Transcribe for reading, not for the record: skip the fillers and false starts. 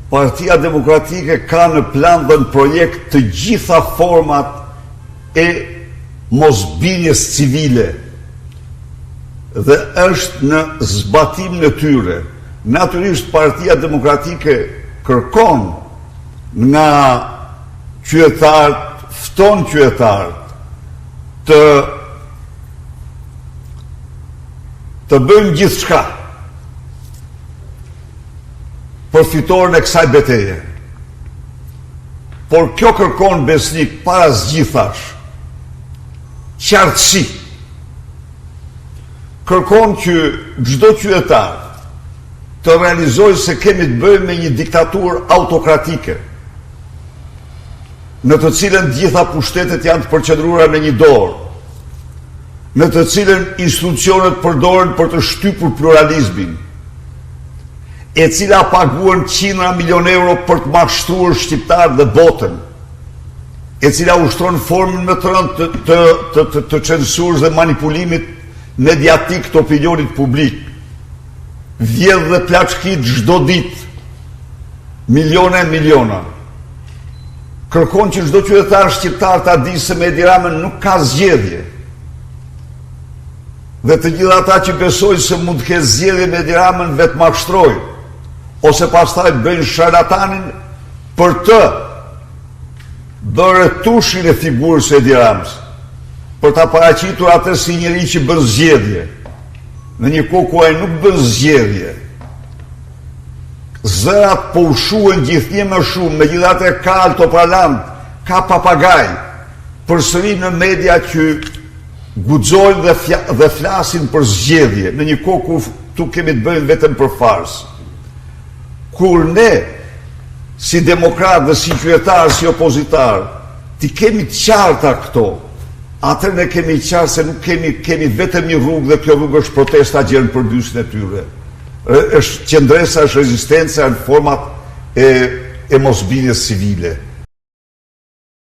Partia Demokratike ka në plan dhe në projekt të gjitha format e mosbindjes civile dhe është në zbatim në tyre. Natyrisht Partia Demokratike kërkon nga qytetarët, fton qytetarët të bëjmë gjithçka për fitoren e kësaj betejë. Por kjo kërkon, besnik, para zgjithash qartësi. Kërkon që çdo qytetar të realizojë se kemi të bëjmë me një diktaturë autokratike, në të cilën gjitha pushtetet janë të përqendruara në një dorë, në të cilën institucionet përdoren për të shtypur pluralizmin, e cila paguan qindra milion euro për të mashtruar shqiptarët dhe botën, e cila ushtron formën më të rëndë të censurës dhe manipulimit mediatik të opinionit publik, vjedh dhe plaçkit çdo ditë, miliona. Kërkon që çdo qytetar shqiptar ta di se me Edi Ramën nuk ka zgjedhje. Dhe të gjithë ata që besojnë se mund të ketë zgjedhje me Edi Ramën vetë mashtrojnë, ose pastaj bëjnë sharlatanin për të bërë tushin e figurës së Edi Ramës, për ta paraqitur atë si njëri që bën zgjedhje, në një kohë ku ai nuk bën zgjedhje. Zërat po ushuhen gjithnjë më shumë, megjithatë ka altoparlant, ka papagaj, përsëri në media që guxojnë dhe flasin për zgjedhje, në një kohë ku tu kemi të bëjmë vetëm për farsë. Kur ne, si demokrat dhe si qytetar, si opozitar, ti kemi të qarta këto, atër ne kemi qartë se nuk kemi vetëm një rrugë dhe kjo rrugë është protesta gjerën për dysin e tyre. Është qendresa, është rezistenca në format e mosbindjes civile.